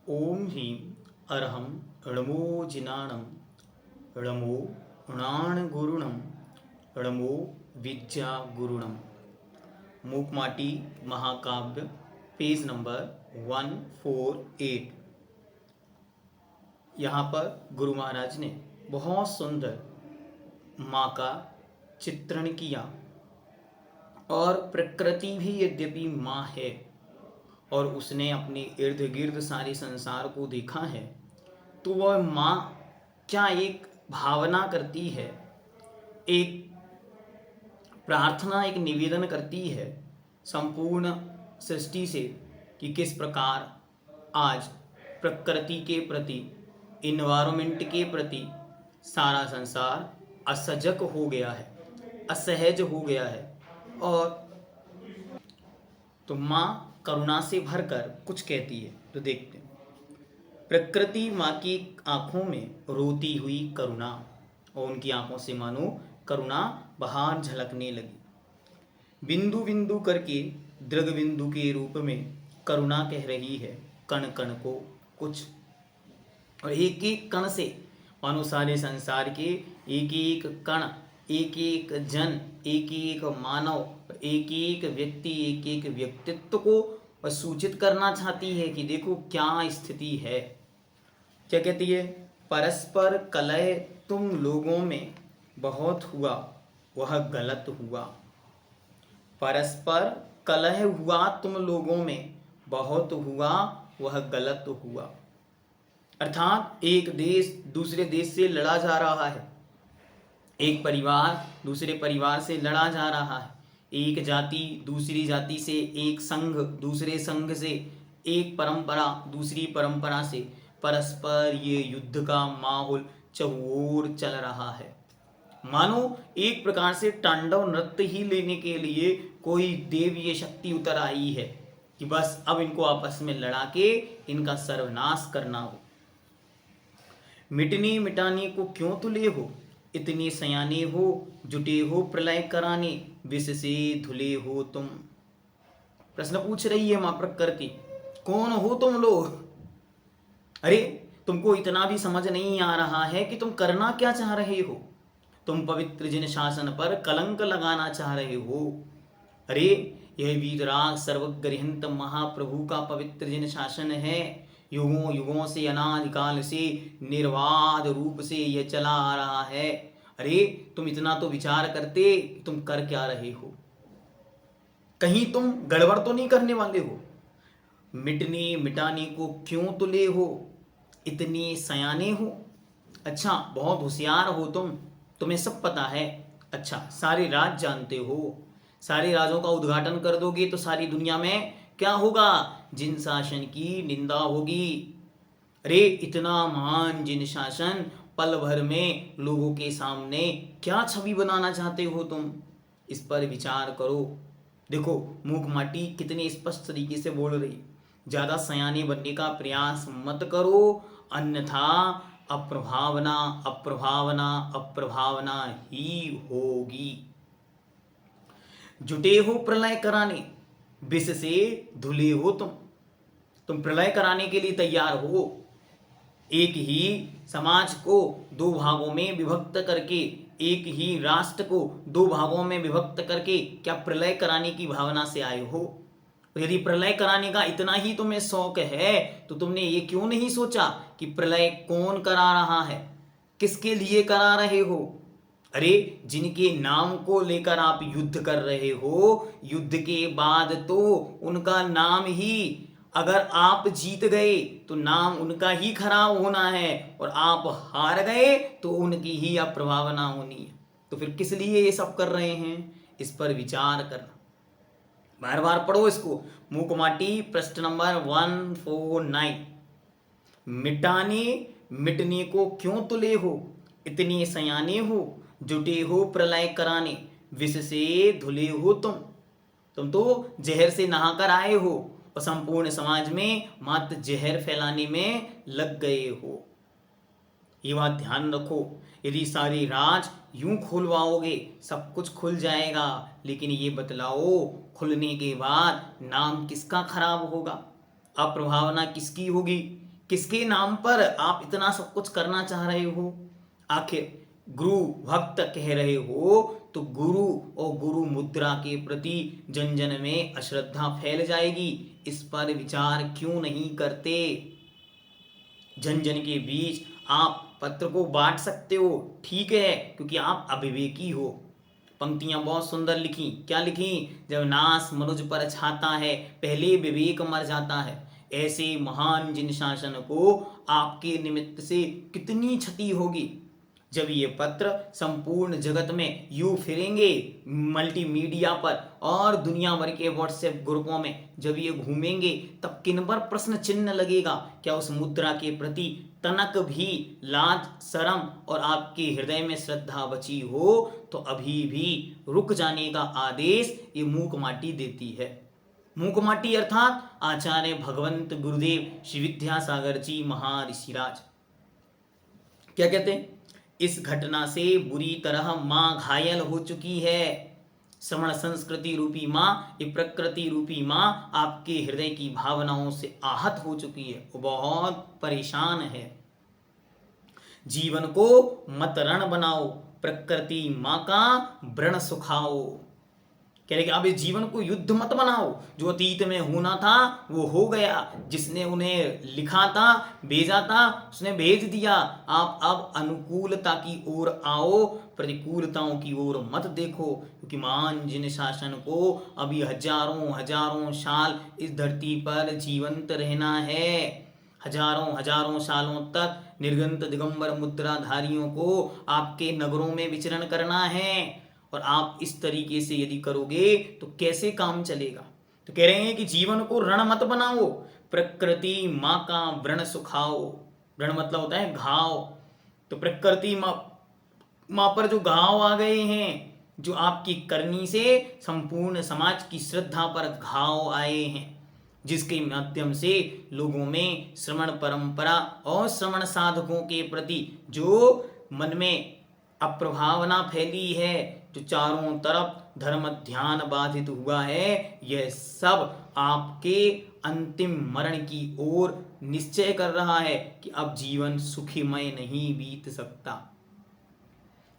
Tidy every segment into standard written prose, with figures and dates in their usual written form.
ओम ह्रीं अरहं णमो जिनाणं णमो णाणगुरुणं णमो विद्यागुरुणं। मूकमाटी महाकाव्य, page number 148। यहाँ पर गुरु महाराज ने बहुत सुंदर माँ का चित्रण किया। और प्रकृति भी यद्यपि माँ है और उसने अपने इर्द गिर्द सारे संसार को देखा है, तो वह माँ क्या एक भावना करती है, एक प्रार्थना, एक निवेदन करती है संपूर्ण सृष्टि से कि किस प्रकार आज प्रकृति के प्रति, इन्वायरमेंट के प्रति सारा संसार असजग हो गया है, असहज हो गया है। और तो माँ करुणा से भरकर कुछ कहती है, तो देखते हैं। प्रकृति माँ की आंखों में रोती हुई करुणा, और उनकी आंखों से मानो करुणा बाहर झलकने लगी। बिंदु बिंदु करके दृग बिंदु के रूप में करुणा कह रही है कण कण को कुछ, और एक एक कण से मानो सारे संसार के एक एक कण, एक एक जन, एक एक मानव, एक एक व्यक्ति, एक एक व्यक्तित्व को सूचित करना चाहती है कि देखो क्या स्थिति है। क्या कहती है? परस्पर कलह तुम लोगों में बहुत हुआ, वह गलत हुआ। परस्पर कलह हुआ तुम लोगों में बहुत हुआ, वह गलत हुआ। अर्थात एक देश दूसरे देश से लड़ा जा रहा है, एक परिवार दूसरे परिवार से लड़ा जा रहा है, एक जाति दूसरी जाति से, एक संघ दूसरे संघ से, एक परंपरा दूसरी परंपरा से, परस्पर ये युद्ध का माहौल चहुओर चल रहा है। मानो एक प्रकार से तांडव नृत्य ही लेने के लिए कोई देवीय शक्ति उतर आई है कि बस अब इनको आपस में लड़ा के इनका सर्वनाश करना हो। मिटने मिटाने को क्यों तुले हो, इतने सयाने हो, जुटे हो प्रलय कराने, विष से धुले हो तुम। प्रश्न पूछ रही है मां प्रकृति, कौन हो तुम लोग? अरे तुमको इतना भी समझ नहीं आ रहा है कि तुम करना क्या चाह रहे हो? तुम पवित्र जिन शासन पर कलंक लगाना चाह रहे हो। अरे यह वीतराग सर्वगृहंत महाप्रभु का पवित्र जिन शासन है, युगों युगों से, अनादिकाल से, निर्वाध रूप से यह चला आ रहा है। अरे तुम इतना तो विचार करते, तुम कर क्या रहे हो? कहीं तुम गड़बड़ तो नहीं करने वाले हो? मिटने मिटाने को क्यों तुले हो, इतने सयाने हो? अच्छा बहुत होशियार हो तुम, तुम्हें सब पता है। अच्छा सारे राज जानते हो, सारे राजों का उद्घाटन कर दोगे तो सारी दुनिया में क्या होगा? जिन शासन की निंदा होगी। अरे इतना महान जिन शासन पल भर में लोगों के सामने क्या छवि बनाना चाहते हो तुम? इस पर विचार करो। देखो मूक माटी कितने स्पष्ट तरीके से बोल रही, ज्यादा सयाने बनने का प्रयास मत करो, अन्यथा अप्रभावना अप्रभावना अप्रभावना ही होगी। जुटे हो प्रलय कराने, विष से धुले हो तुम प्रलय कराने के लिए तैयार हो। एक ही समाज को दो भागों में विभक्त करके, एक ही राष्ट्र को दो भागों में विभक्त करके क्या प्रलय कराने की भावना से आए हो? यदि प्रलय कराने का इतना ही तुम्हें शौक है तो तुमने ये क्यों नहीं सोचा कि प्रलय कौन करा रहा है, किसके लिए करा रहे हो? अरे जिनके नाम को लेकर आप युद्ध कर रहे हो, युद्ध के बाद तो उनका नाम ही, अगर आप जीत गए तो नाम उनका ही खराब होना है, और आप हार गए तो उनकी ही अप्रभावना होनी है। तो फिर किस लिए ये सब कर रहे हैं? इस पर विचार करना। बार बार पढ़ो इसको। मूकमाटी पृष्ठ नंबर 149। मिटाने मिटने को क्यों तुले हो, इतने सयाने हो, जुटे हो प्रलय कराने, विष से धुले हो तुम तो जहर से नहाकर आए हो और संपूर्ण समाज में मात्र जहर फैलाने में लग गए हो। ये बात ध्यान रखो। यदि सारे राज यूं खुलवाओगे सब कुछ खुल जाएगा, लेकिन ये बतलाओ खुलने के बाद नाम किसका खराब होगा, अप्रभावना किसकी होगी? किसके नाम पर आप इतना सब कुछ करना चाह रहे हो? आखिर गुरु भक्त कह रहे हो तो गुरु और गुरु मुद्रा के प्रति जन जन में अश्रद्धा फैल जाएगी। इस पर विचार क्यों नहीं करते? जन जन के बीच आप पत्र को बांट सकते हो, ठीक है, क्योंकि आप अविवेकी हो। पंक्तियां बहुत सुंदर लिखी। क्या लिखी? जब नाश मनुज पर छाता है, पहले विवेक मर जाता है। ऐसे महान जिन शासन को आपके निमित्त से कितनी क्षति होगी। जब ये पत्र संपूर्ण जगत में यूं फिरेंगे मल्टीमीडिया पर और दुनिया भर के व्हाट्सएप ग्रुपों में जब ये घूमेंगे, तब किन पर प्रश्न चिन्ह लगेगा? क्या उस मुद्रा के प्रति तनक भी लाज शर्म और आपके हृदय में श्रद्धा बची हो तो अभी भी रुक जाने का आदेश ये मूक माटी देती है। मूक माटी अर्थात आचार्य भगवंत गुरुदेव श्री विद्यासागर जी महाऋषिराज क्या कहते हैं? इस घटना से बुरी तरह मां घायल हो चुकी है। श्रवण संस्कृति रूपी मां, ये प्रकृति रूपी मां आपके हृदय की भावनाओं से आहत हो चुकी है, वो बहुत परेशान है। जीवन को मत रण बनाओ, प्रकृति मां का व्रण सुखाओ। कह रहे कि आप इस जीवन को युद्ध मत बनाओ। जो अतीत में होना था वो हो गया। जिसने उन्हें लिखा था, भेजा था, उसने भेज दिया। आप अब अनुकूलता की ओर आओ, प्रतिकूलताओं की ओर मत देखो, क्योंकि महान जिन शासन को अभी हजारों हजारों साल इस धरती पर जीवंत रहना है। हजारों हजारों सालों तक निर्गंत दिगंबर मुद्राधारियों को आपके नगरों में विचरण करना है। और आप इस तरीके से यदि करोगे तो कैसे काम चलेगा? तो कह रहे हैं कि जीवन को रण मत बनाओ, प्रकृति माँ का व्रण सुखाओ। व्रण मतलब होता है घाव। तो प्रकृति माँ पर जो घाव आ गए हैं, जो आपकी करनी से संपूर्ण समाज की श्रद्धा पर घाव आए हैं, जिसके माध्यम से लोगों में श्रवण परंपरा और श्रवण साधकों के प्रति जो मन में अप्रभावना फैली है, जो चारों तरफ धर्म ध्यान बाधित हुआ है, यह सब आपके अंतिम मरण की ओर निश्चय कर रहा है कि अब जीवन सुखमय नहीं बीत सकता।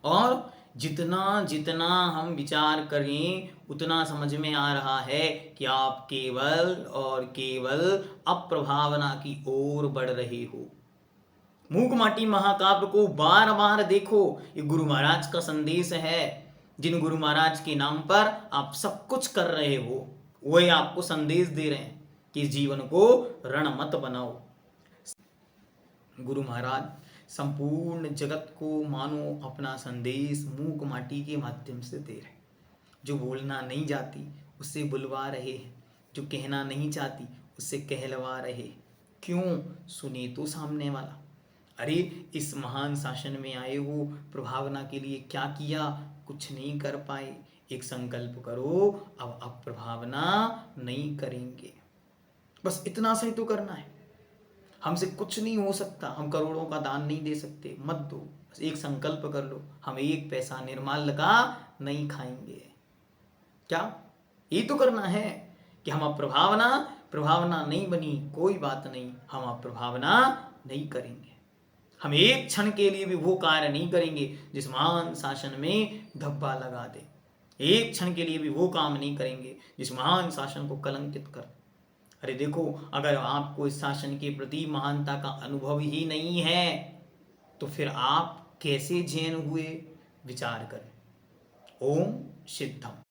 और जितना जितना हम विचार करें उतना समझ में आ रहा है कि आप केवल और केवल अप्रभावना की ओर बढ़ रहे हो। मूक माटी महाकाव्य को बार बार देखो, ये गुरु महाराज का संदेश है। जिन गुरु महाराज के नाम पर आप सब कुछ कर रहे हो, वही आपको संदेश दे रहे हैं कि जीवन को रण मत बनाओ। गुरु महाराज संपूर्ण जगत को मानो अपना संदेश मूक माटी के माध्यम से दे रहे। जो बोलना नहीं जाती उससे बुलवा रहे हैं, जो कहना नहीं चाहती उससे कहलवा रहे। क्यों? सुने तो सामने वाला। अरे इस महान शासन में आए हो, प्रभावना के लिए क्या किया? कुछ नहीं कर पाए। एक संकल्प करो, अब प्रभावना नहीं करेंगे। बस इतना सा ही तो करना है। हमसे कुछ नहीं हो सकता, हम करोड़ों का दान नहीं दे सकते, मत दो। बस एक संकल्प कर लो, हम एक पैसा निर्माल्य का नहीं खाएंगे। क्या ये तो करना है कि हम प्रभावना नहीं बनी, कोई बात नहीं, हम प्रभावना नहीं करेंगे। हम एक क्षण के लिए भी वो कार्य नहीं करेंगे जिस महान शासन में धब्बा लगा दे। एक क्षण के लिए भी वो काम नहीं करेंगे जिस महान शासन को कलंकित कर। अरे देखो, अगर आपको इस शासन के प्रति महानता का अनुभव ही नहीं है तो फिर आप कैसे जैन हुए? विचार करें। ओम सिद्धम।